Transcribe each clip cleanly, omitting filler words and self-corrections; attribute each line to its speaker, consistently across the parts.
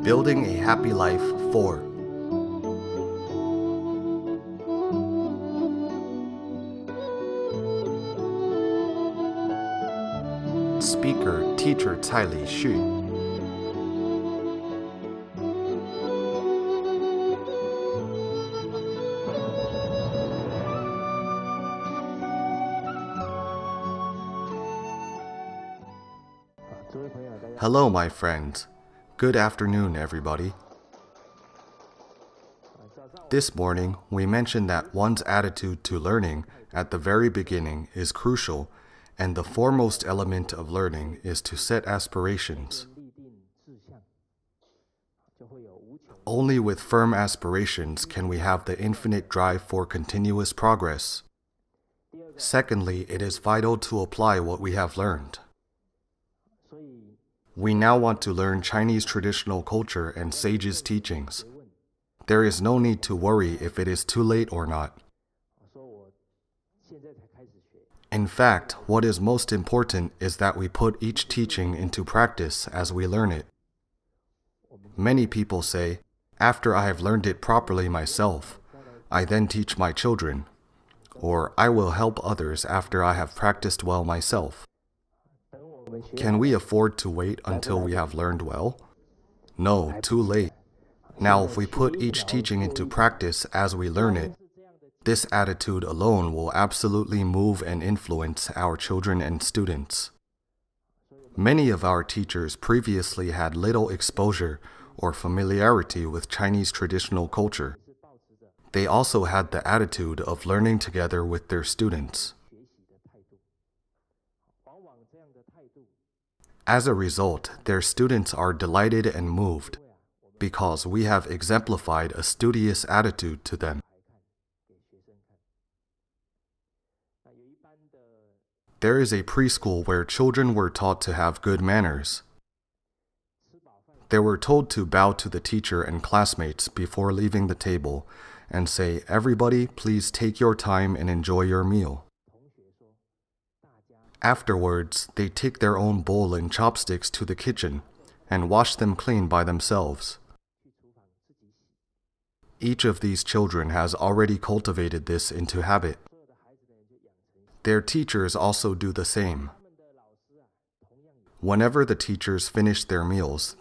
Speaker 1: Building a Happy Life 4. Speaker Teacher Cai Li Xu. Hello, my friends. Good afternoon, everybody. This morning, we mentioned that one's attitude to learning at the very beginning is crucial, and the foremost element of learning is to set aspirations. Only with firm aspirations can we have the infinite drive for continuous progress. Secondly, it is vital to apply what we have learned. We now want to learn Chinese traditional culture and sages' teachings. There is no need to worry if it is too late or not. In fact, what is most important is that we put each teaching into practice as we learn it. Many people say, after I have learned it properly myself, I then teach my children, or I will help others after I have practiced well myself. Can we afford to wait until we have learned well? No, too late. Now, if we put each teaching into practice as we learn it, this attitude alone will absolutely move and influence our children and students. Many of our teachers previously had little exposure or familiarity with Chinese traditional culture. They also had the attitude of learning together with their students. As a result, their students are delighted and moved, because we have exemplified a studious attitude to them. There is a preschool where children were taught to have good manners. They were told to bow to the teacher and classmates before leaving the table and say, "Everybody, please take your time and enjoy your meal." Afterwards, they take their own bowl and chopsticks to the kitchen and wash them clean by themselves. Each of these children has already cultivated this into habit. Their teachers also do the same. Whenever the teachers finish their meals,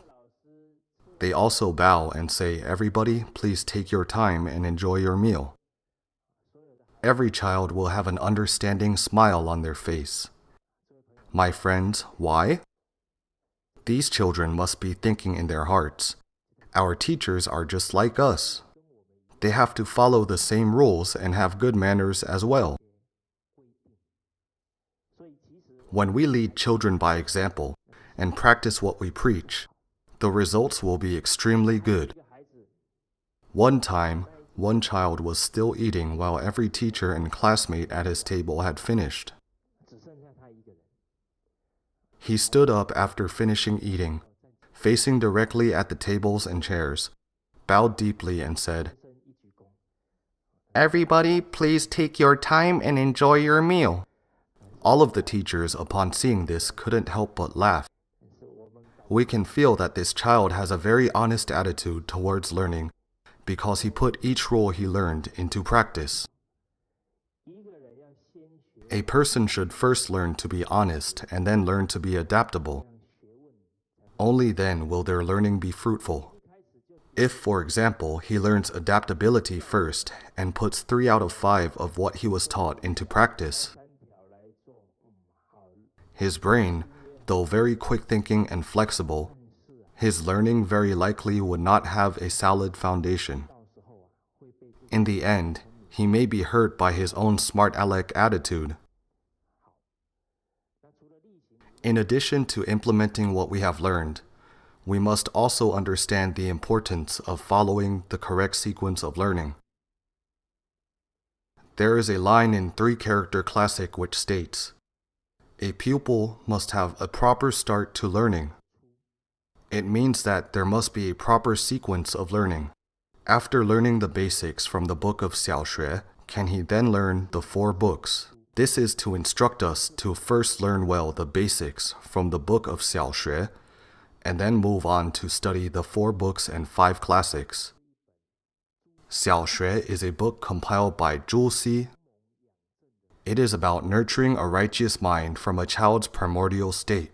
Speaker 1: they also bow and say, "Everybody, please take your time and enjoy your meal." Every child will have an understanding smile on their face. My friends, why? These children must be thinking in their hearts, our teachers are just like us. They have to follow the same rules and have good manners as well. When we lead children by example and practice what we preach, the results will be extremely good. One time, one child was still eating while every teacher and classmate at his table had finished. He stood up after finishing eating, facing directly at the tables and chairs, bowed deeply and said, "Everybody, please take your time and enjoy your meal." All of the teachers, upon seeing this, couldn't help but laugh. We can feel that this child has a very honest attitude towards learning because he put each rule he learned into practice. A person should first learn to be honest and then learn to be adaptable. Only then will their learning be fruitful. If, for example, he learns adaptability first and puts 3 out of 5 of what he was taught into practice, his brain, though very quick-thinking and flexible, his learning very likely would not have a solid foundation. In the end, he may be hurt by his own smart aleck attitude. In addition to implementing what we have learned, we must also understand the importance of following the correct sequence of learning. There is a line in 3-character classic which states, "A pupil must have a proper start to learning." It means that there must be a proper sequence of learning. After learning the basics from the book of Xiaoshui, can he then learn the 4 books? This is to instruct us to first learn well the basics from the book of Xiaoshui and then move on to study the 4 books and 5 classics. 小学 is a book compiled by Zhu Xi. It is about nurturing a righteous mind from a child's primordial state.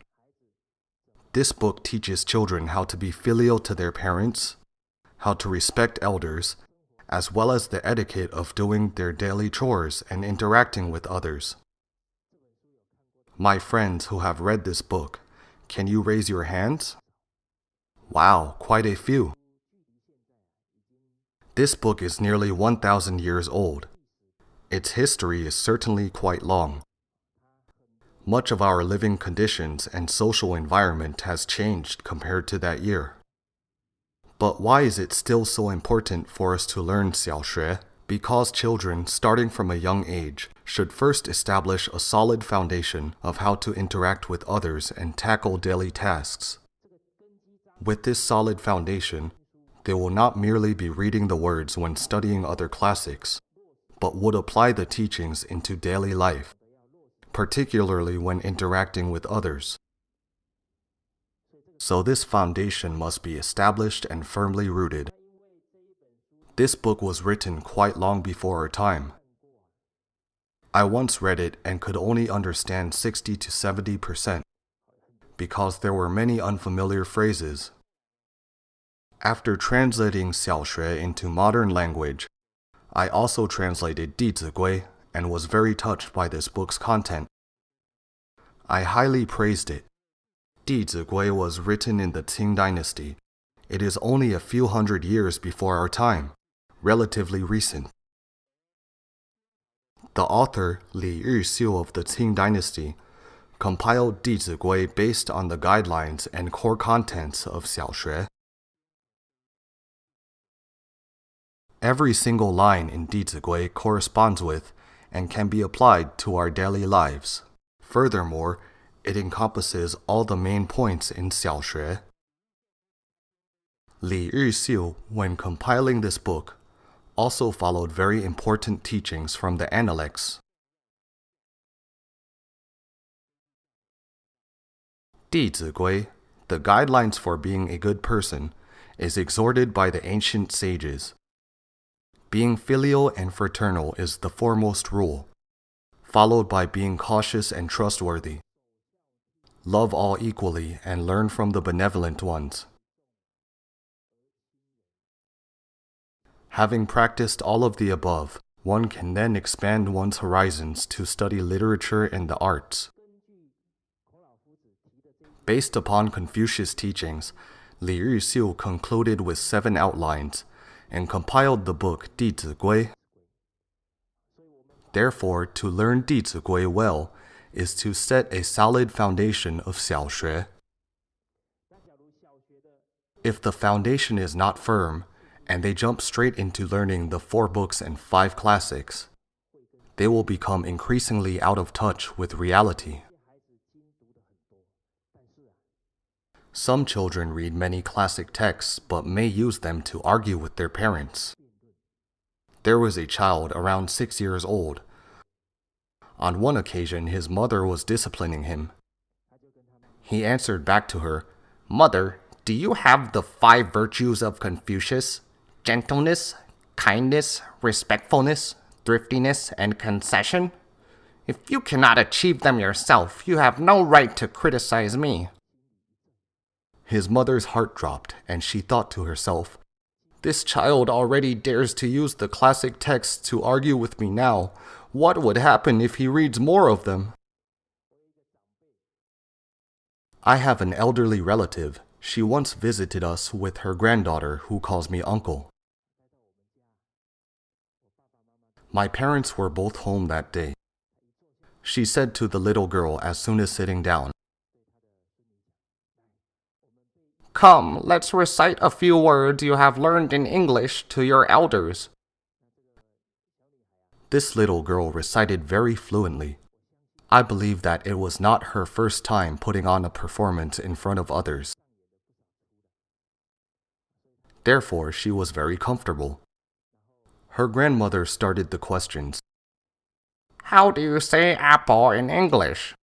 Speaker 1: This book teaches children how to be filial to their parents, how to respect elders, as well as the etiquette of doing their daily chores and interacting with others. My friends who have read this book, can you raise your hands? Wow, quite a few. This book is nearly 1,000 years old. Its history is certainly quite long. Much of our living conditions and social environment has changed compared to that year. But why is it still so important for us to learn 小学? Because children, starting from a young age, should first establish a solid foundation of how to interact with others and tackle daily tasks. With this solid foundation, they will not merely be reading the words when studying other classics, but would apply the teachings into daily life, particularly when interacting with others. So this foundation must be established and firmly rooted. This book was written quite long before our time. I once read it and could only understand 60 to 70% because there were many unfamiliar phrases. After translating 小学 into modern language, I also translated 弟子规 and was very touched by this book's content. I highly praised it. 弟子规 was written in the Qing dynasty. It is only a few hundred years before our time, relatively recent. The author, Li Yixiu of the Qing dynasty, compiled 弟子规 based on the guidelines and core contents of 小学. Every single line in 弟子规 corresponds with and can be applied to our daily lives. Furthermore, it encompasses all the main points in 小学. Li Yixiu, when compiling this book, also followed very important teachings from the Analects. 弟子规, the guidelines for being a good person, is exhorted by the ancient sages. Being filial and fraternal is the foremost rule, followed by being cautious and trustworthy. Love all equally and learn from the benevolent ones. Having practiced all of the above, one can then expand one's horizons to study literature and the arts. Based upon Confucius' teachings, Li Yixiu concluded with 7 outlines and compiled the book 弟子规. Therefore, to learn 弟子规 well is to set a solid foundation of 小学. If the foundation is not firm, and they jump straight into learning the 4 books and 5 classics, they will become increasingly out of touch with reality. Some children read many classic texts but may use them to argue with their parents. There was a child around 6 years old. On one occasion, his mother was disciplining him. He answered back to her, "Mother, do you have the 5 virtues of Confucius? Gentleness, kindness, respectfulness, thriftiness, and concession? If you cannot achieve them yourself, you have no right to criticize me." His mother's heart dropped, and she thought to herself, "This child already dares to use the classic texts to argue with me now. What would happen if he reads more of them?" I have an elderly relative. She once visited us with her granddaughter, who calls me uncle. My parents were both home that day. She said to the little girl as soon as sitting down, "Come, let's recite a few words you have learned in English to your elders." This little girl recited very fluently. I believe that it was not her first time putting on a performance in front of others. Therefore, she was very comfortable. Her grandmother started the questions. "How do you say apple in English?"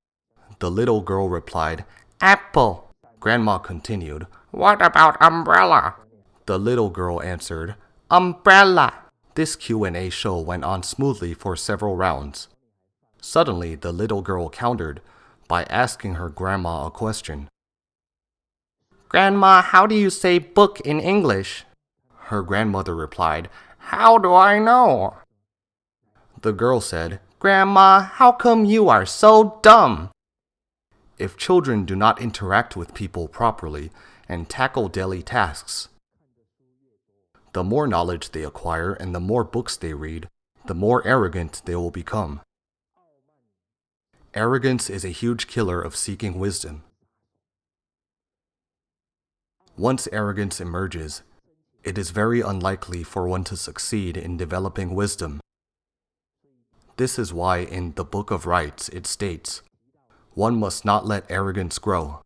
Speaker 1: The little girl replied, "Apple." Grandma continued, "What about umbrella?" The little girl answered, "Umbrella." This Q&A show went on smoothly for several rounds. Suddenly, the little girl countered by asking her grandma a question. "Grandma, how do you say book in English?" Her grandmother replied, "How do I know?" The girl said, "Grandma, how come you are so dumb?" If children do not interact with people properly and tackle daily tasks, the more knowledge they acquire and the more books they read, the more arrogant they will become. Arrogance is a huge killer of seeking wisdom. Once arrogance emerges, it is very unlikely for one to succeed in developing wisdom. This is why in the Book of Rites it states, "One must not let arrogance grow."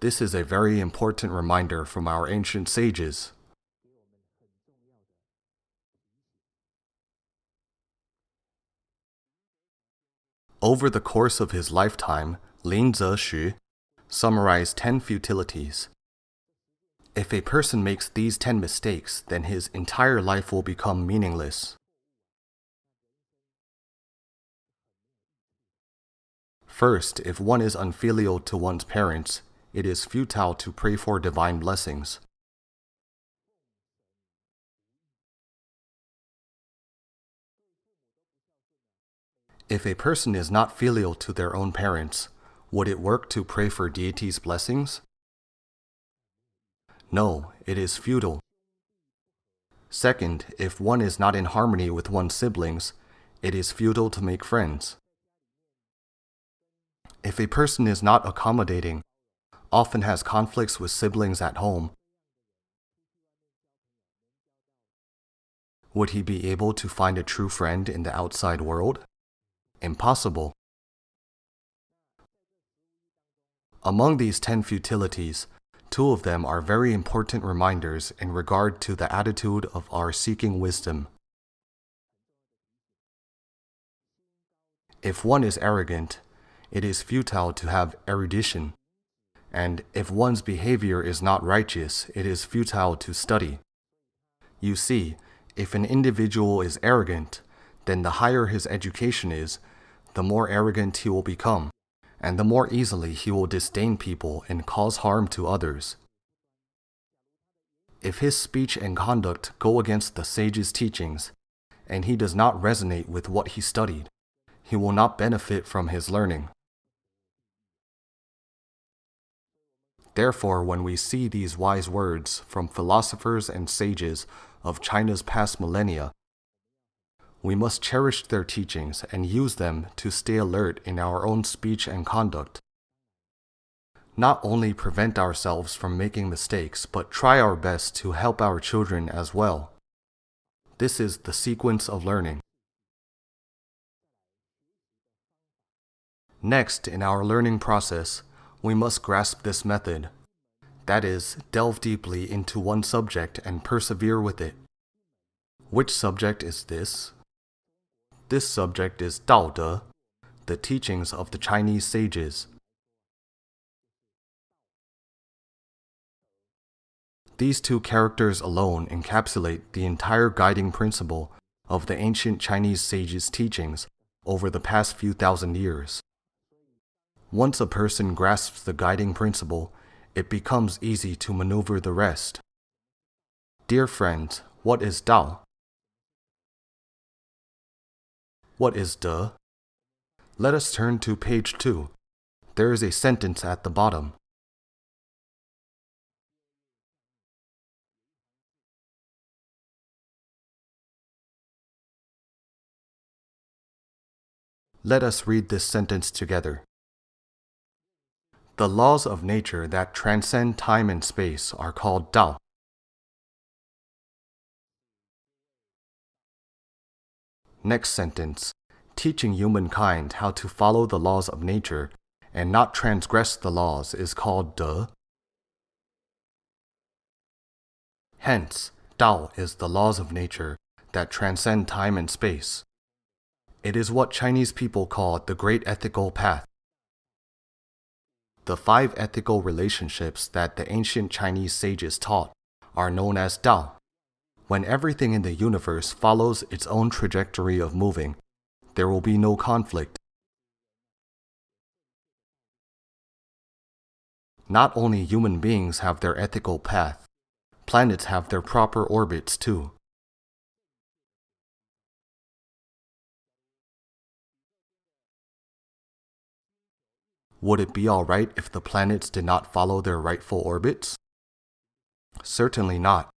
Speaker 1: This is a very important reminder from our ancient sages. Over the course of his lifetime, Lin Zexu summarized 10 futilities. If a person makes these 10 mistakes, then his entire life will become meaningless. First, if one is unfilial to one's parents, it is futile to pray for divine blessings. If a person is not filial to their own parents, would it work to pray for deity's blessings? No, it is futile. Second, if one is not in harmony with one's siblings, it is futile to make friends. If a person is not accommodating, often has conflicts with siblings at home, would he be able to find a true friend in the outside world? Impossible. Among these 10 futilities, 2 of them are very important reminders in regard to the attitude of our seeking wisdom. If one is arrogant, it is futile to have erudition, and if one's behavior is not righteous, it is futile to study. You see, if an individual is arrogant, then the higher his education is, the more arrogant he will become, and the more easily he will disdain people and cause harm to others. If his speech and conduct go against the sage's teachings, and he does not resonate with what he studied, he will not benefit from his learning. Therefore, when we see these wise words from philosophers and sages of China's past millennia, we must cherish their teachings and use them to stay alert in our own speech and conduct. Not only prevent ourselves from making mistakes, but try our best to help our children as well. This is the sequence of learning. Next, in our learning process, we must grasp this method. That is, delve deeply into one subject and persevere with it. Which subject is this? This subject is Dao De, the teachings of the Chinese sages. These 2 characters alone encapsulate the entire guiding principle of the ancient Chinese sages' teachings over the past few thousand years. Once a person grasps the guiding principle, it becomes easy to maneuver the rest. Dear friends, what is Dao? What is De? Let us turn to page 2. There is a sentence at the bottom. Let us read this sentence together. The laws of nature that transcend time and space are called Dao. Next sentence. Teaching humankind how to follow the laws of nature and not transgress the laws is called De. Hence, Dao is the laws of nature that transcend time and space. It is what Chinese people call the Great Ethical Path. The 5 ethical relationships that the ancient Chinese sages taught are known as Dao. When everything in the universe follows its own trajectory of moving, there will be no conflict. Not only human beings have their ethical path, planets have their proper orbits too. Would it be alright if the planets did not follow their rightful orbits? Certainly not.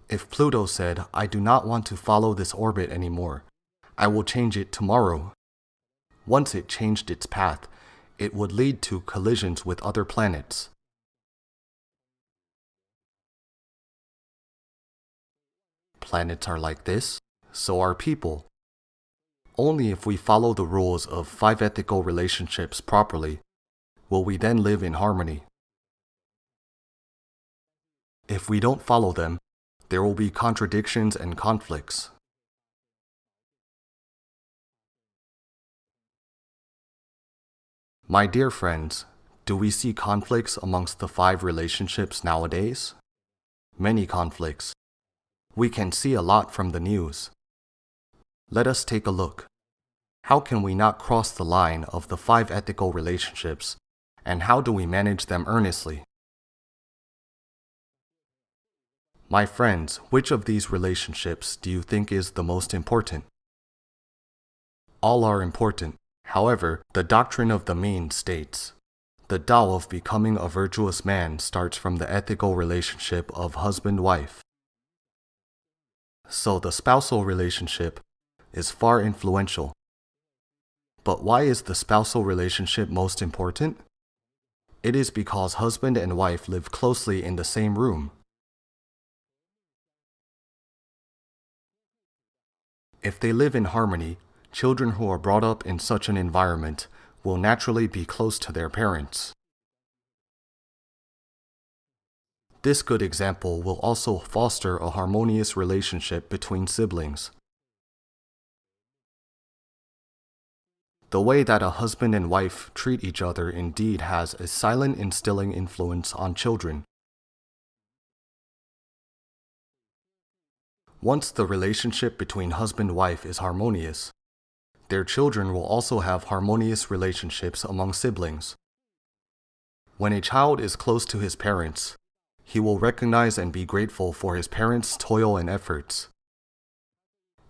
Speaker 1: If Pluto said, "I do not want to follow this orbit anymore, I will change it tomorrow," once it changed its path, it would lead to collisions with other planets. Planets are like this, so are people. Only if we follow the rules of 5 ethical relationships properly will we then live in harmony. If we don't follow them, there will be contradictions and conflicts. My dear friends, do we see conflicts amongst the 5 relationships nowadays? Many conflicts. We can see a lot from the news. Let us take a look. How can we not cross the line of the 5 ethical relationships, and how do we manage them earnestly? My friends, which of these relationships do you think is the most important? All are important. However, the doctrine of the mean states, the Tao of becoming a virtuous man starts from the ethical relationship of husband-wife. So the spousal relationship is far influential. But why is the spousal relationship most important? It is because husband and wife live closely in the same room. If they live in harmony, children who are brought up in such an environment will naturally be close to their parents. This good example will also foster a harmonious relationship between siblings. The way that a husband and wife treat each other indeed has a silent instilling influence on children. Once the relationship between husband and wife is harmonious, their children will also have harmonious relationships among siblings. When a child is close to his parents, he will recognize and be grateful for his parents' toil and efforts.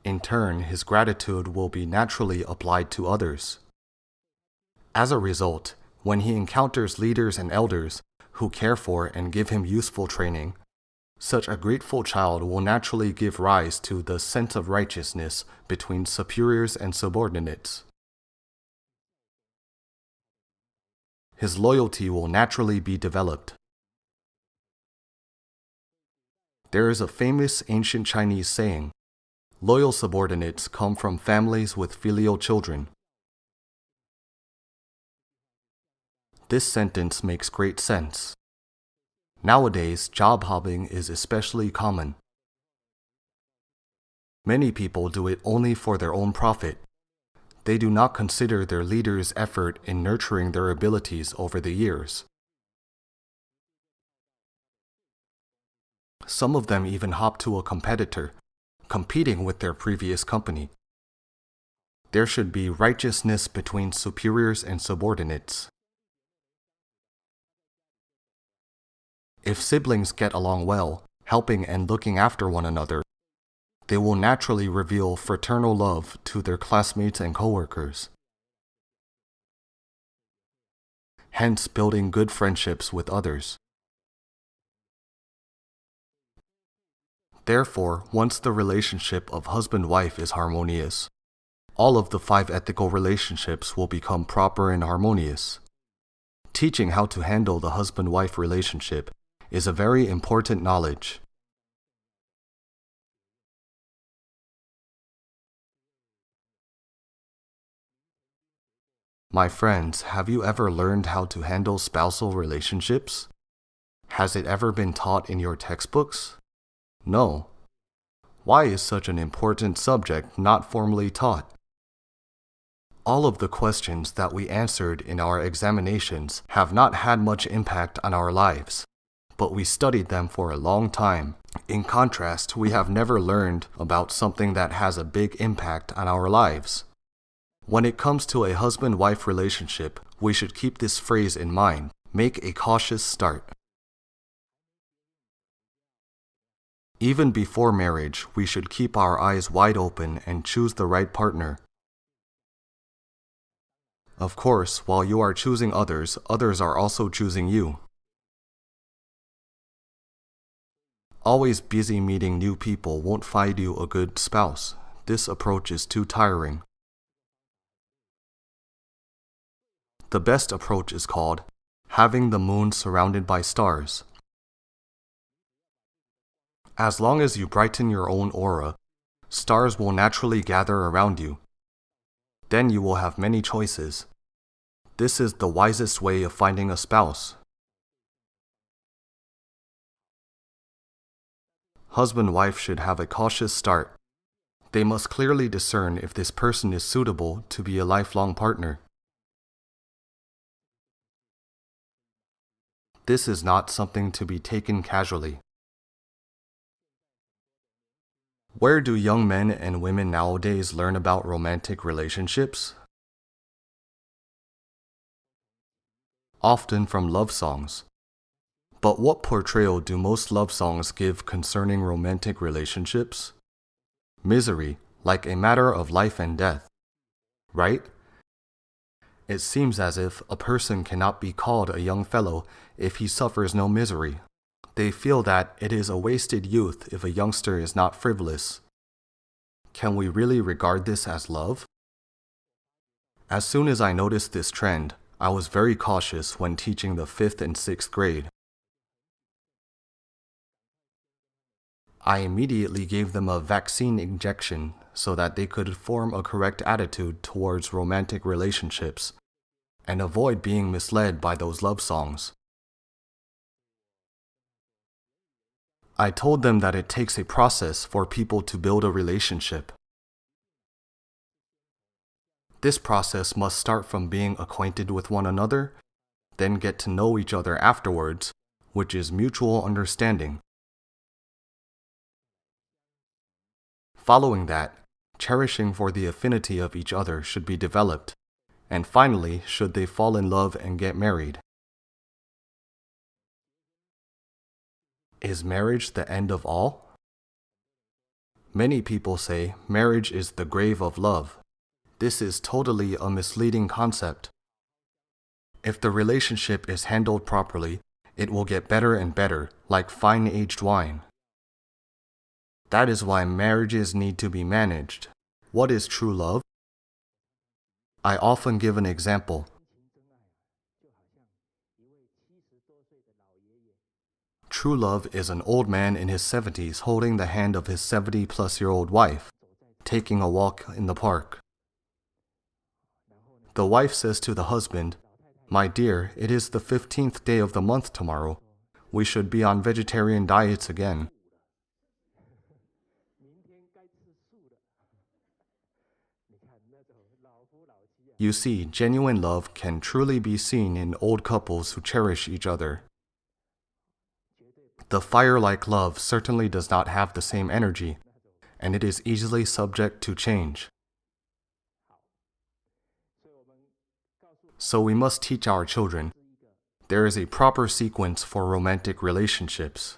Speaker 1: In turn, his gratitude will be naturally applied to others. As a result, when he encounters leaders and elders who care for and give him useful training, such a grateful child will naturally give rise to the sense of righteousness between superiors and subordinates. His loyalty will naturally be developed. There is a famous ancient Chinese saying, "Loyal subordinates come from families with filial children." This sentence makes great sense. Nowadays, job hopping is especially common. Many people do it only for their own profit. They do not consider their leader's effort in nurturing their abilities over the years. Some of them even hop to a competitor, competing with their previous company. There should be righteousness between superiors and subordinates. If siblings get along well, helping and looking after one another, they will naturally reveal fraternal love to their classmates and coworkers, hence building good friendships with others. Therefore, once the relationship of husband-wife is harmonious, all of the 5 ethical relationships will become proper and harmonious. Teaching how to handle the husband-wife relationship is a very important knowledge. My friends, have you ever learned how to handle spousal relationships? Has it ever been taught in your textbooks? No. Why is such an important subject not formally taught? All of the questions that we answered in our examinations have not had much impact on our lives, but we studied them for a long time. In contrast, we have never learned about something that has a big impact on our lives. When it comes to a husband-wife relationship, we should keep this phrase in mind: make a cautious start. Even before marriage, we should keep our eyes wide open and choose the right partner. Of course, while you are choosing others, others are also choosing you. Always busy meeting new people won't find you a good spouse. This approach is too tiring. The best approach is called having the moon surrounded by stars. As long as you brighten your own aura, stars will naturally gather around you. Then you will have many choices. This is the wisest way of finding a spouse. Husband-wife should have a cautious start. They must clearly discern if this person is suitable to be a lifelong partner. This is not something to be taken casually. Where do young men and women nowadays learn about romantic relationships? Often from love songs. But what portrayal do most love songs give concerning romantic relationships? Misery, like a matter of life and death. Right? It seems as if a person cannot be called a young fellow if he suffers no misery. They feel that it is a wasted youth if a youngster is not frivolous. Can we really regard this as love? As soon as I noticed this trend, I was very cautious when teaching the 5th and 6th grade. I immediately gave them a vaccine injection so that they could form a correct attitude towards romantic relationships and avoid being misled by those love songs. I told them that it takes a process for people to build a relationship. This process must start from being acquainted with one another, then get to know each other afterwards, which is mutual understanding. Following that, cherishing for the affinity of each other should be developed, and finally, should they fall in love and get married. Is marriage the end of all? Many people say marriage is the grave of love. This is totally a misleading concept. If the relationship is handled properly, it will get better and better, like fine aged wine. That is why marriages need to be managed. What is true love? I often give an example. True love is an old man in his 70s holding the hand of his 70-plus-year-old wife, taking a walk in the park. The wife says to the husband, "My dear, it is the 15th day of the month tomorrow. We should be on vegetarian diets again." You see, genuine love can truly be seen in old couples who cherish each other. The fire-like love certainly does not have the same energy, and it is easily subject to change. So we must teach our children there is a proper sequence for romantic relationships.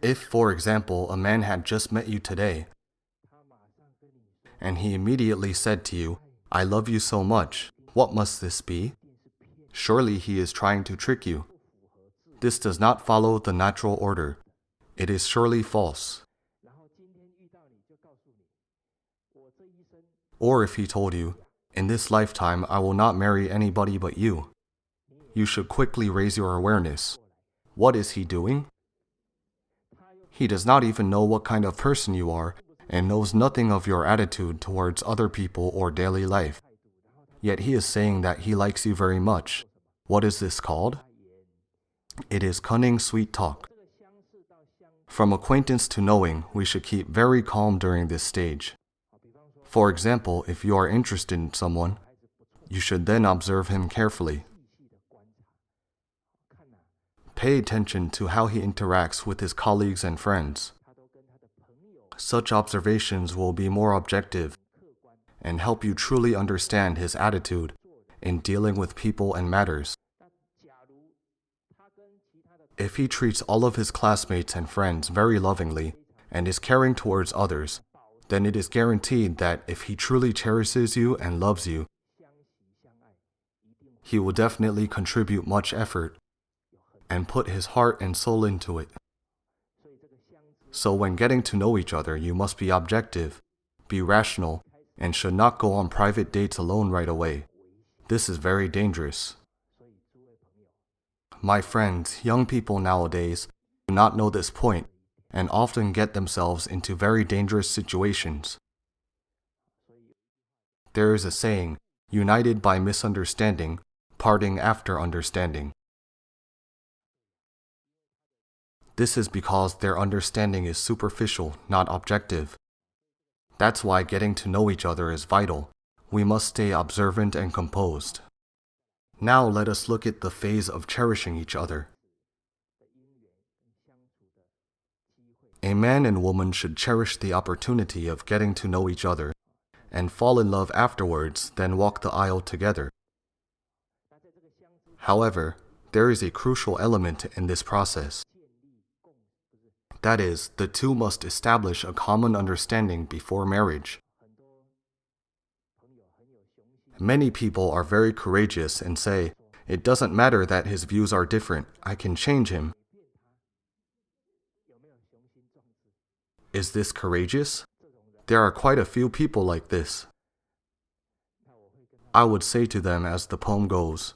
Speaker 1: If, for example, a man had just met you today, and he immediately said to you, "I love you so much," what must this be? Surely he is trying to trick you. This does not follow the natural order. It is surely false. Or if he told you, "In this lifetime I will not marry anybody but you," you should quickly raise your awareness. What is he doing? He does not even know what kind of person you are and knows nothing of your attitude towards other people or daily life. Yet he is saying that he likes you very much. What is this called? It is cunning sweet talk. From acquaintance to knowing, we should keep very calm during this stage. For example, if you are interested in someone, you should then observe him carefully. Pay attention to how he interacts with his colleagues and friends. Such observations will be more objective and help you truly understand his attitude in dealing with people and matters. If he treats all of his classmates and friends very lovingly and is caring towards others, then it is guaranteed that if he truly cherishes you and loves you, he will definitely contribute much effort and put his heart and soul into it. So when getting to know each other, you must be objective, be rational, and should not go on private dates alone right away. This is very dangerous. My friends, young people nowadays do not know this point and often get themselves into very dangerous situations. There is a saying, united by misunderstanding, parting after understanding. This is because their understanding is superficial, not objective. That's why getting to know each other is vital. We must stay observant and composed. Now let us look at the phase of cherishing each other. A man and woman should cherish the opportunity of getting to know each other and fall in love afterwards, then walk the aisle together. However, there is a crucial element in this process. That is, the two must establish a common understanding before marriage. Many people are very courageous and say, "It doesn't matter that his views are different, I can change him." Is this courageous? There are quite a few people like this. I would say to them as the poem goes,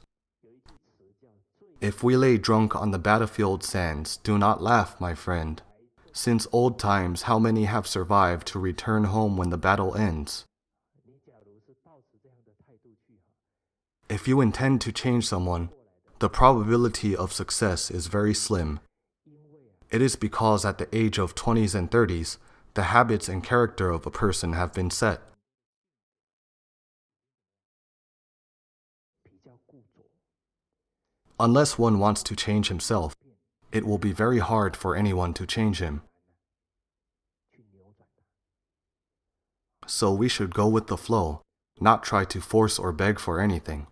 Speaker 1: "If we lay drunk on the battlefield sands, do not laugh, my friend. Since old times, how many have survived to return home when the battle ends?" If you intend to change someone, the probability of success is very slim. It is because at the age of 20s and 30s, the habits and character of a person have been set. Unless one wants to change himself, it will be very hard for anyone to change him. So we should go with the flow, not try to force or beg for anything.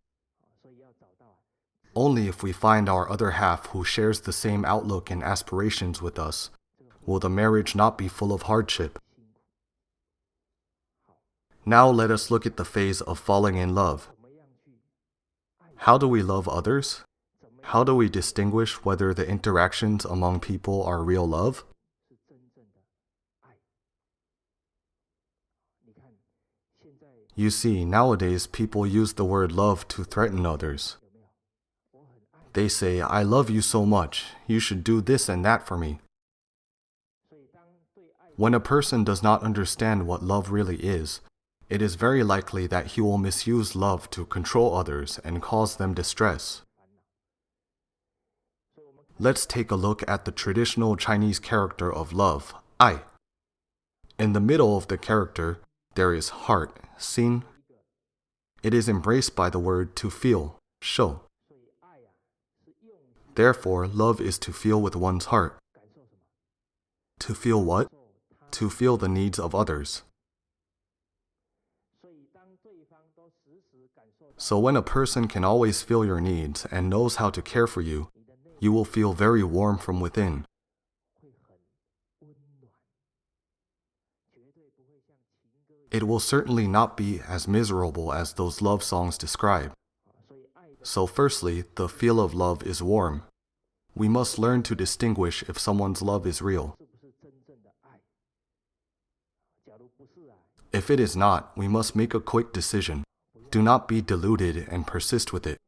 Speaker 1: Only if we find our other half who shares the same outlook and aspirations with us, will the marriage not be full of hardship. Now let us look at the phase of falling in love. How do we love others? How do we distinguish whether the interactions among people are real love? You see, nowadays people use the word love to threaten others. They say, "I love you so much, you should do this and that for me." When a person does not understand what love really is, it is very likely that he will misuse love to control others and cause them distress. Let's take a look at the traditional Chinese character of love, 爱. In the middle of the character, there is heart, 心. It is embraced by the word to feel, 受. Therefore, love is to feel with one's heart. To feel what? To feel the needs of others. So when a person can always feel your needs and knows how to care for you, you will feel very warm from within. It will certainly not be as miserable as those love songs describe. So firstly, the feel of love is warm. We must learn to distinguish if someone's love is real. If it is not, we must make a quick decision. Do not be deluded and persist with it.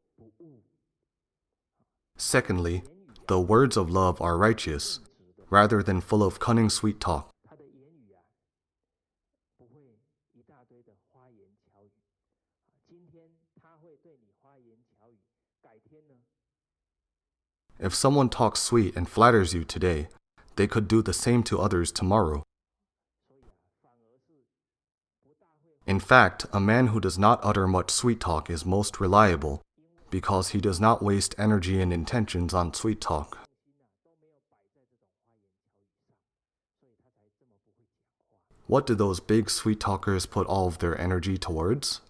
Speaker 1: Secondly, the words of love are righteous, rather than full of cunning sweet talk. If someone talks sweet and flatters you today, they could do the same to others tomorrow. In fact, a man who does not utter much sweet talk is most reliable, because he does not waste energy and intentions on sweet talk. What do those big sweet talkers put all of their energy towards?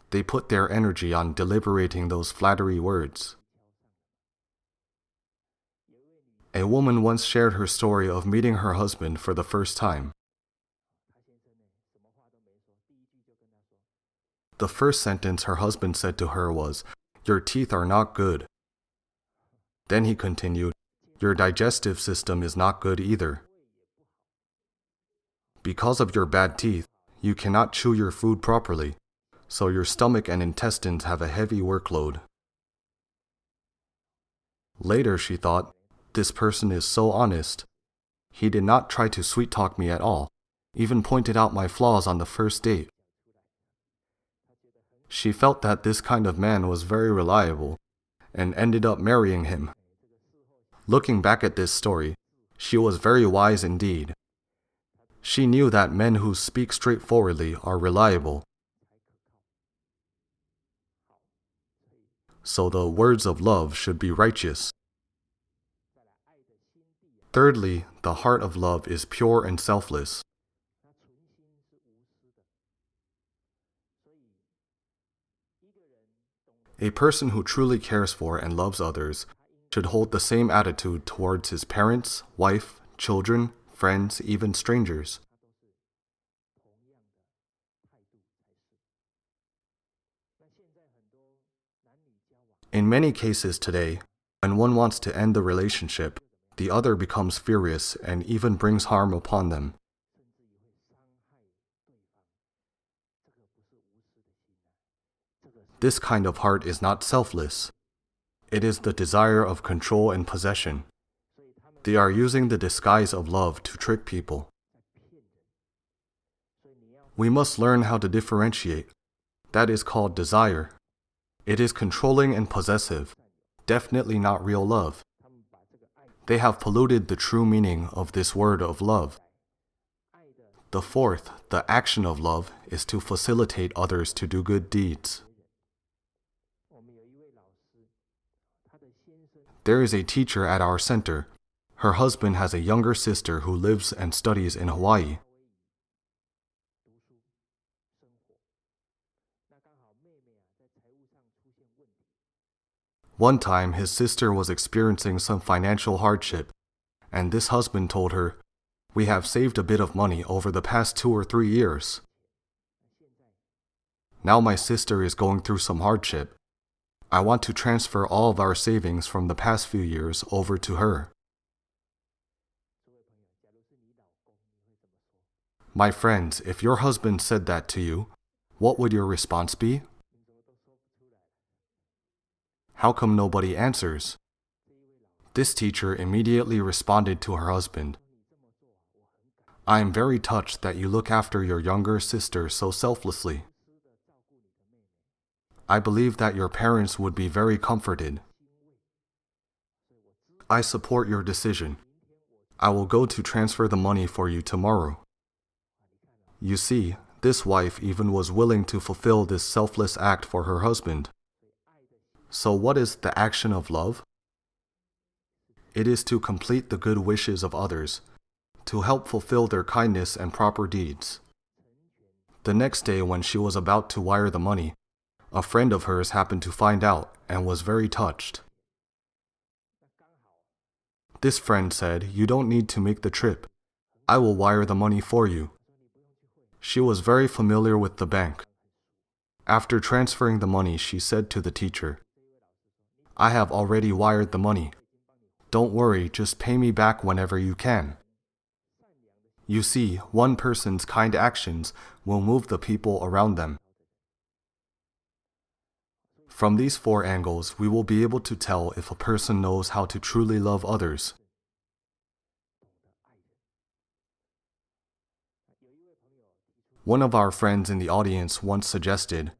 Speaker 1: They put their energy on deliberating those flattery words. A woman once shared her story of meeting her husband for the first time. The first sentence her husband said to her was, "Your teeth are not good." Then he continued, "Your digestive system is not good either. Because of your bad teeth, you cannot chew your food properly, so your stomach and intestines have a heavy workload." Later she thought, "This person is so honest. He did not try to sweet-talk me at all, even pointed out my flaws on the first date." She felt that this kind of man was very reliable, and ended up marrying him. Looking back at this story, she was very wise indeed. She knew that men who speak straightforwardly are reliable. So the words of love should be righteous. Thirdly, the heart of love is pure and selfless. A person who truly cares for and loves others should hold the same attitude towards his parents, wife, children, friends, even strangers. In many cases today, when one wants to end the relationship, the other becomes furious and even brings harm upon them. This kind of heart is not selfless. It is the desire of control and possession. They are using the disguise of love to trick people. We must learn how to differentiate. That is called desire. It is controlling and possessive, definitely not real love. They have polluted the true meaning of this word of love. The fourth, the action of love, is to facilitate others to do good deeds. There is a teacher at our center. Her husband has a younger sister who lives and studies in Hawaii. One time, his sister was experiencing some financial hardship, and this husband told her, "We have saved a bit of money over the past 2 or 3 years. Now my sister is going through some hardship. I want to transfer all of our savings from the past few years over to her." My friends, if your husband said that to you, what would your response be? How come nobody answers? This teacher immediately responded to her husband, "I am very touched that you look after your younger sister so selflessly. I believe that your parents would be very comforted. I support your decision. I will go to transfer the money for you tomorrow." You see, this wife even was willing to fulfill this selfless act for her husband. So what is the action of love? It is to complete the good wishes of others, to help fulfill their kindness and proper deeds. The next day when she was about to wire the money, a friend of hers happened to find out and was very touched. This friend said, "You don't need to make the trip. I will wire the money for you." She was very familiar with the bank. After transferring the money, she said to the teacher, "I have already wired the money. Don't worry, just pay me back whenever you can." You see, one person's kind actions will move the people around them. From these 4 angles, we will be able to tell if a person knows how to truly love others. One of our friends in the audience once suggested,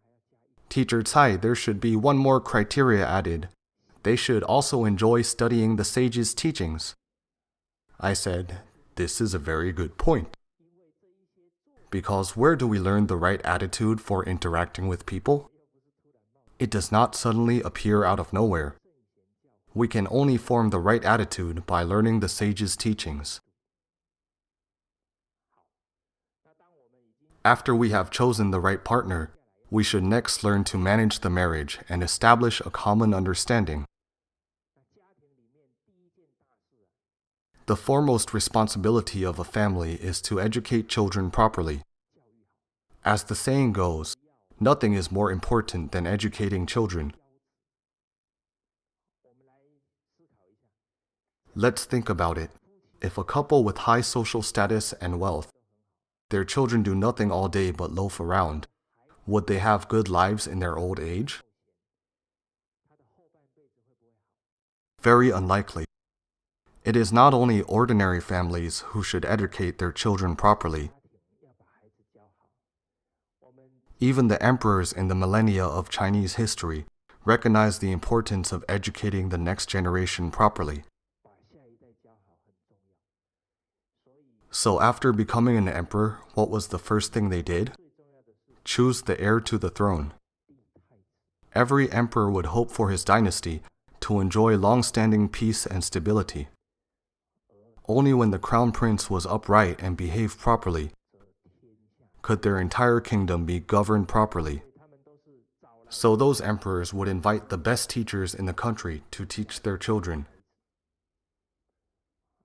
Speaker 1: "Teacher Tsai, there should be one more criteria added. They should also enjoy studying the sage's teachings." I said, "This is a very good point." Because where do we learn the right attitude for interacting with people? It does not suddenly appear out of nowhere. We can only form the right attitude by learning the sage's teachings. After we have chosen the right partner, we should next learn to manage the marriage and establish a common understanding. The foremost responsibility of a family is to educate children properly. As the saying goes, nothing is more important than educating children. Let's think about it. If a couple with high social status and wealth, their children do nothing all day but loaf around, would they have good lives in their old age? Very unlikely. It is not only ordinary families who should educate their children properly. Even the emperors in the millennia of Chinese history recognized the importance of educating the next generation properly. So after becoming an emperor, what was the first thing they did? Choose the heir to the throne. Every emperor would hope for his dynasty to enjoy long-standing peace and stability. Only when the crown prince was upright and behaved properly could their entire kingdom be governed properly. So those emperors would invite the best teachers in the country to teach their children.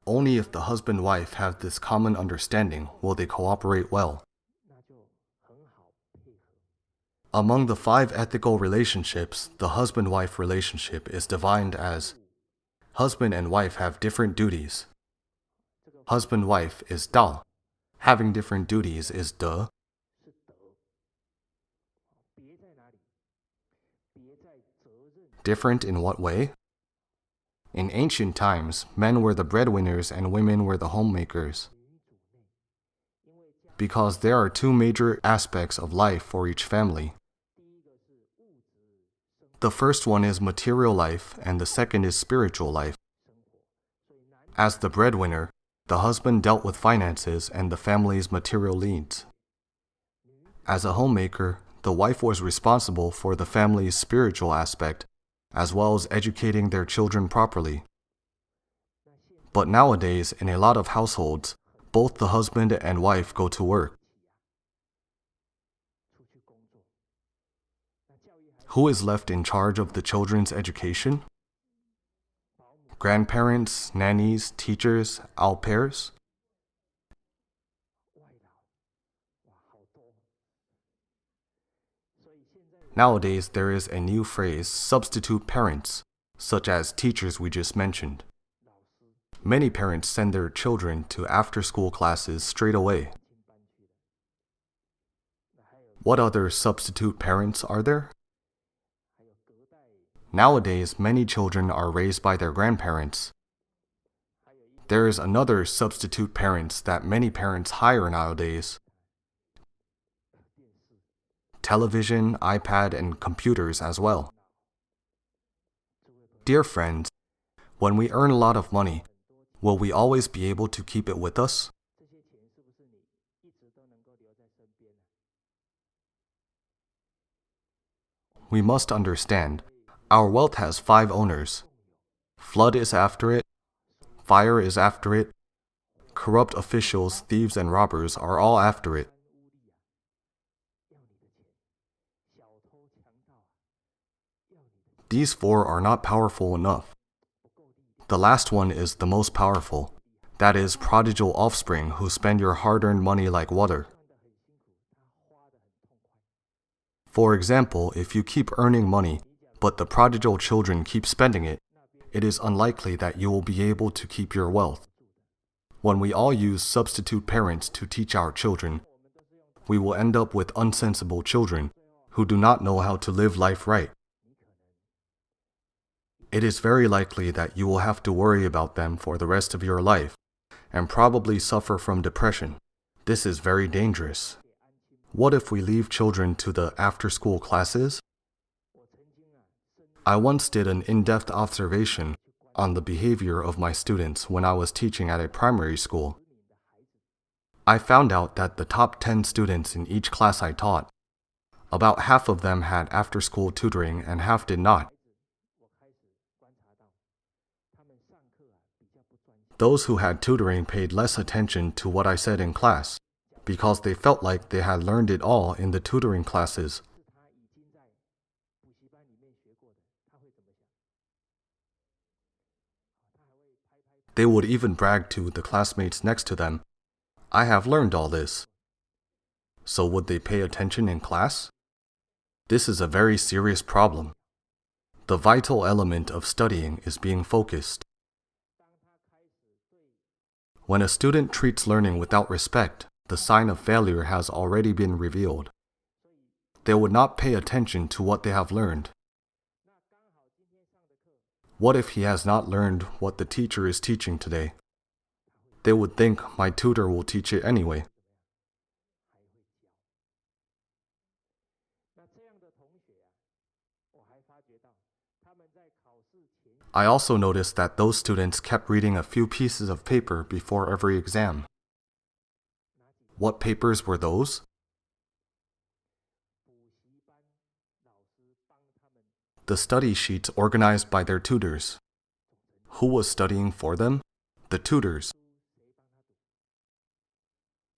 Speaker 1: Only if the husband-wife have this common understanding will they cooperate well. Among the 5 ethical relationships, the husband-wife relationship is defined as husband and wife have different duties. Husband-wife is Dao. Having different duties is De. Different in what way? In ancient times, men were the breadwinners and women were the homemakers. Because there are 2 major aspects of life for each family. The first one is material life and the second is spiritual life. As the breadwinner, the husband dealt with finances and the family's material needs. As a homemaker, the wife was responsible for the family's spiritual aspect, as well as educating their children properly. But nowadays, in a lot of households, both the husband and wife go to work. Who is left in charge of the children's education? Grandparents, nannies, teachers, au pairs? Nowadays, there is a new phrase, substitute parents, such as teachers we just mentioned. Many parents send their children to after-school classes straight away. What other substitute parents are there? Nowadays, many children are raised by their grandparents. There is another substitute parents that many parents hire nowadays. Television, iPad, and computers as well. Dear friends, when we earn a lot of money, will we always be able to keep it with us? We must understand, our wealth has 5 owners. Flood is after it, fire is after it, corrupt officials, thieves, and robbers are all after it. These 4 are not powerful enough. The last one is the most powerful. That is prodigal offspring who spend your hard-earned money like water. For example, if you keep earning money, but the prodigal children keep spending it, it is unlikely that you will be able to keep your wealth. When we all use substitute parents to teach our children, we will end up with unsensible children who do not know how to live life right. It is very likely that you will have to worry about them for the rest of your life, and probably suffer from depression. This is very dangerous. What if we leave children to the after-school classes? I once did an in-depth observation on the behavior of my students when I was teaching at a primary school. I found out that the top 10 students in each class I taught, about half of them had after-school tutoring and half did not. Those who had tutoring paid less attention to what I said in class because they felt like they had learned it all in the tutoring classes. They would even brag to the classmates next to them, "I have learned all this." So would they pay attention in class? This is a very serious problem. The vital element of studying is being focused. When a student treats learning without respect, the sign of failure has already been revealed. They would not pay attention to what they have learned. What if he has not learned what the teacher is teaching today? They would think my tutor will teach it anyway. I also noticed that those students kept reading a few pieces of paper before every exam. What papers were those? The study sheets organized by their tutors. Who was studying for them? The tutors.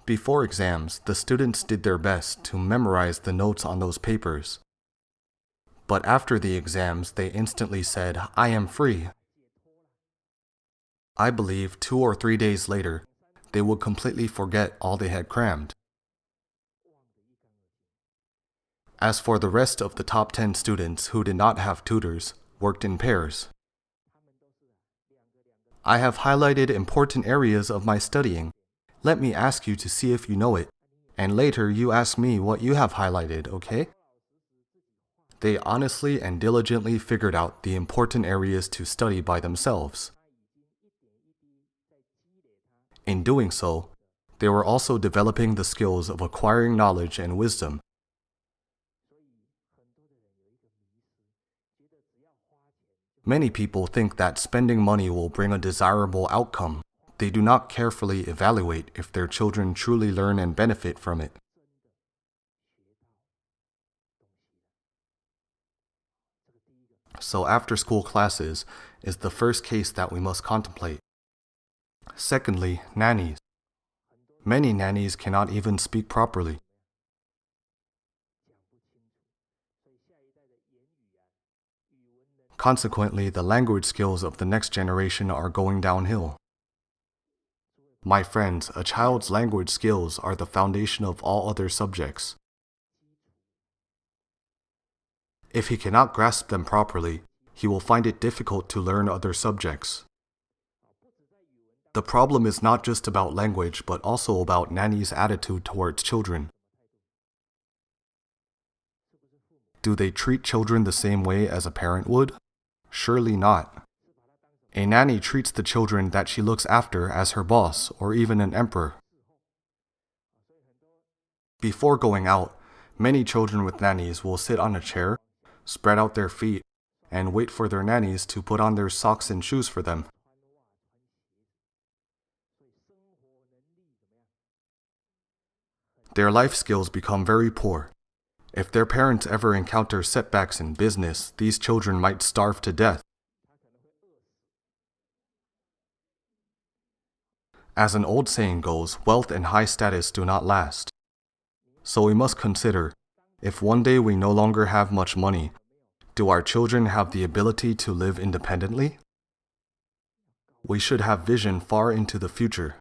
Speaker 1: Before exams, the students did their best to memorize the notes on those papers. But after the exams, they instantly said, "I am free." I believe 2 or 3 days later, they would completely forget all they had crammed. As for the rest of the top 10 students who did not have tutors, worked in pairs. I have highlighted important areas of my studying. Let me ask you to see if you know it, and later you ask me what you have highlighted, okay? They honestly and diligently figured out the important areas to study by themselves. In doing so, they were also developing the skills of acquiring knowledge and wisdom. Many people think that spending money will bring a desirable outcome. They do not carefully evaluate if their children truly learn and benefit from it. So after-school classes is the first case that we must contemplate. Secondly, nannies. Many nannies cannot even speak properly. Consequently, the language skills of the next generation are going downhill. My friends, a child's language skills are the foundation of all other subjects. If he cannot grasp them properly, he will find it difficult to learn other subjects. The problem is not just about language, but also about nannies' attitude towards children. Do they treat children the same way as a parent would? Surely not. A nanny treats the children that she looks after as her boss or even an emperor. Before going out, many children with nannies will sit on a chair, spread out their feet, and wait for their nannies to put on their socks and shoes for them. Their life skills become very poor. If their parents ever encounter setbacks in business, these children might starve to death. As an old saying goes, wealth and high status do not last. So we must consider, if one day we no longer have much money, do our children have the ability to live independently? We should have vision far into the future.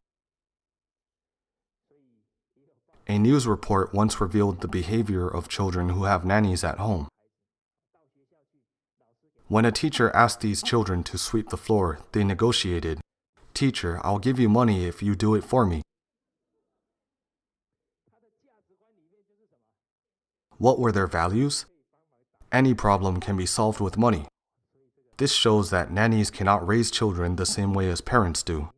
Speaker 1: A news report once revealed the behavior of children who have nannies at home. When a teacher asked these children to sweep the floor, they negotiated, "Teacher, I'll give you money if you do it for me." What were their values? Any problem can be solved with money. This shows that nannies cannot raise children the same way as parents do.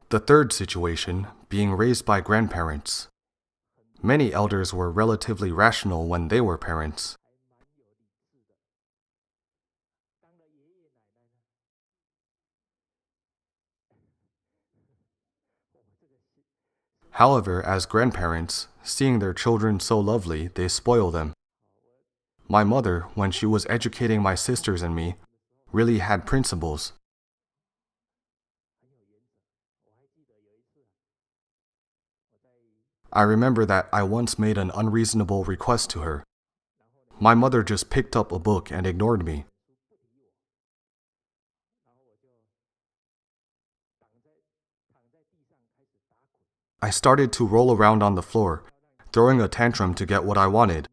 Speaker 1: The third situation, being raised by grandparents. Many elders were relatively rational when they were parents. However, as grandparents, seeing their children so lovely, they spoil them. My mother, when she was educating my sisters and me, really had principles. I remember that I once made an unreasonable request to her. My mother just picked up a book and ignored me. I started to roll around on the floor, throwing a tantrum to get what I wanted.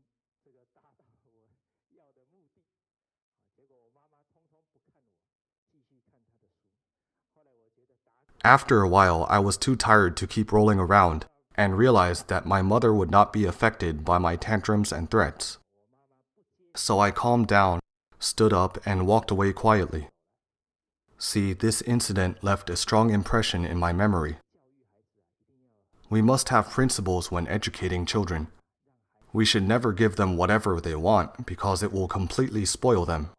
Speaker 1: After a while, I was too tired to keep rolling around and realized that my mother would not be affected by my tantrums and threats. So I calmed down, stood up, and walked away quietly. See, this incident left a strong impression in my memory. We must have principles when educating children. We should never give them whatever they want because it will completely spoil them.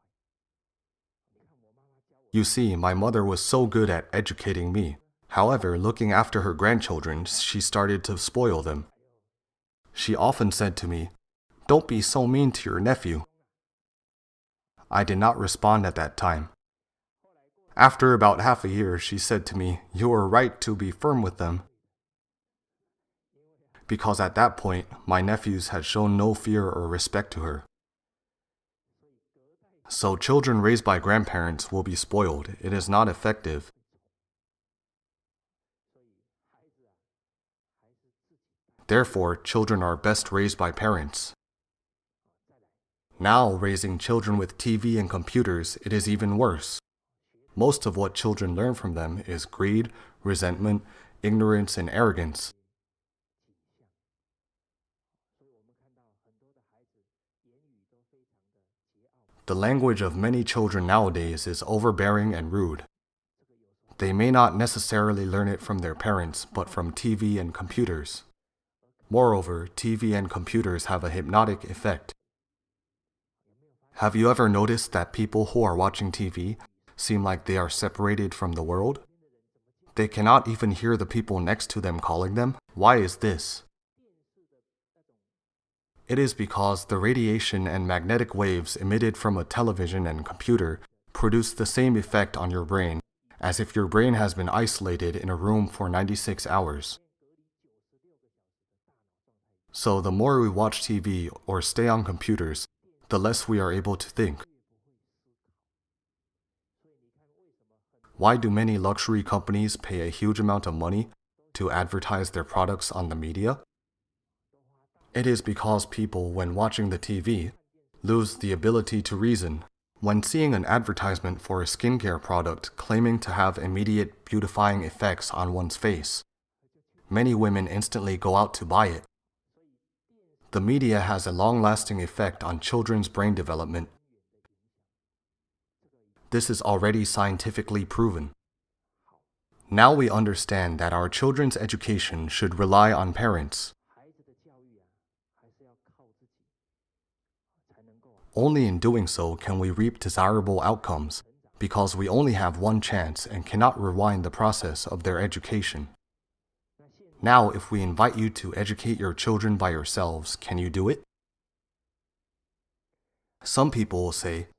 Speaker 1: You see, my mother was so good at educating me. However, looking after her grandchildren, she started to spoil them. She often said to me, "Don't be so mean to your nephew." I did not respond at that time. After about half a year, she said to me, "You are right to be firm with them." Because at that point, my nephews had shown no fear or respect to her. So children raised by grandparents will be spoiled. It is not effective. Therefore, children are best raised by parents. Now, raising children with TV and computers, it is even worse. Most of what children learn from them is greed, resentment, ignorance, and arrogance. The language of many children nowadays is overbearing and rude. They may not necessarily learn it from their parents, but from TV and computers. Moreover, TV and computers have a hypnotic effect. Have you ever noticed that people who are watching TV seem like they are separated from the world? They cannot even hear the people next to them calling them. Why is this? It is because the radiation and magnetic waves emitted from a television and computer produce the same effect on your brain as if your brain has been isolated in a room for 96 hours. So the more we watch TV or stay on computers, the less we are able to think. Why do many luxury companies pay a huge amount of money to advertise their products on the media? It is because people, when watching the TV, lose the ability to reason. When seeing an advertisement for a skincare product claiming to have immediate beautifying effects on one's face, many women instantly go out to buy it. The media has a long-lasting effect on children's brain development. This is already scientifically proven. Now we understand that our children's education should rely on parents. Only in doing so can we reap desirable outcomes, because we only have one chance and cannot rewind the process of their education. Now, if we invite you to educate your children by yourselves, can you do it? Some people will say,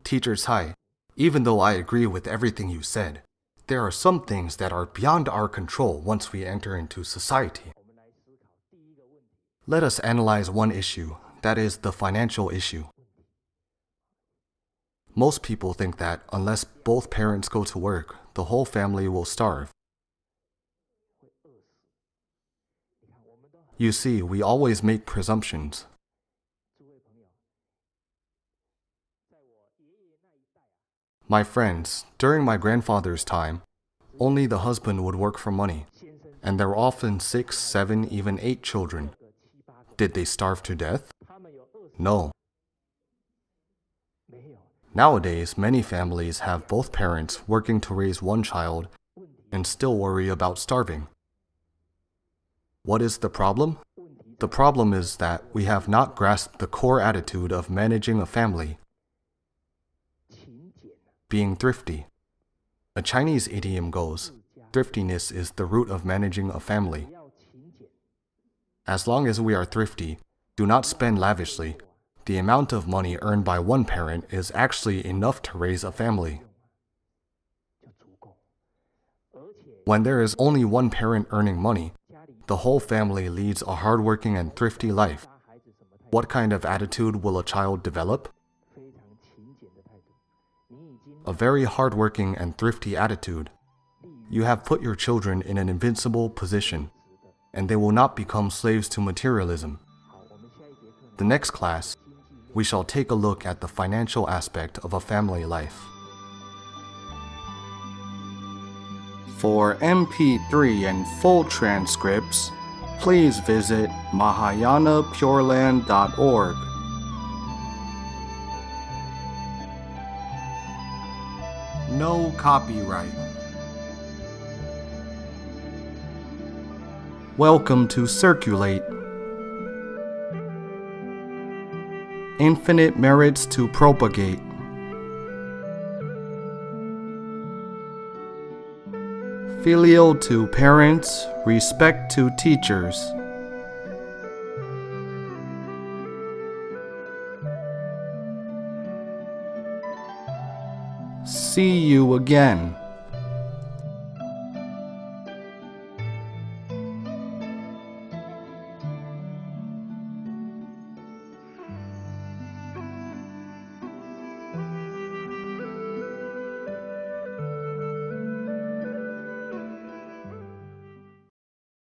Speaker 1: "Teacher Cai, even though I agree with everything you said, there are some things that are beyond our control once we enter into society." Let us analyze one issue, that is the financial issue. Most people think that unless both parents go to work, the whole family will starve. You see, we always make presumptions. My friends, during my grandfather's time, only the husband would work for money, and there were often 6, 7, even 8 children. Did they starve to death? No. Nowadays, many families have both parents working to raise one child and still worry about starving. What is the problem? The problem is that we have not grasped the core attitude of managing a family. Being thrifty. A Chinese idiom goes, "Thriftiness is the root of managing a family." As long as we are thrifty, do not spend lavishly. The amount of money earned by one parent is actually enough to raise a family. When there is only one parent earning money, the whole family leads a hardworking and thrifty life. What kind of attitude will a child develop? A very hardworking and thrifty attitude. You have put your children in an invincible position, and they will not become slaves to materialism. The next class, we shall take a look at the financial aspect of a family life. For MP3 and full transcripts, please visit mahayanapureland.org. No copyright. Welcome to Circulate. Infinite merits to propagate. Filial to parents, respect to teachers. See you again.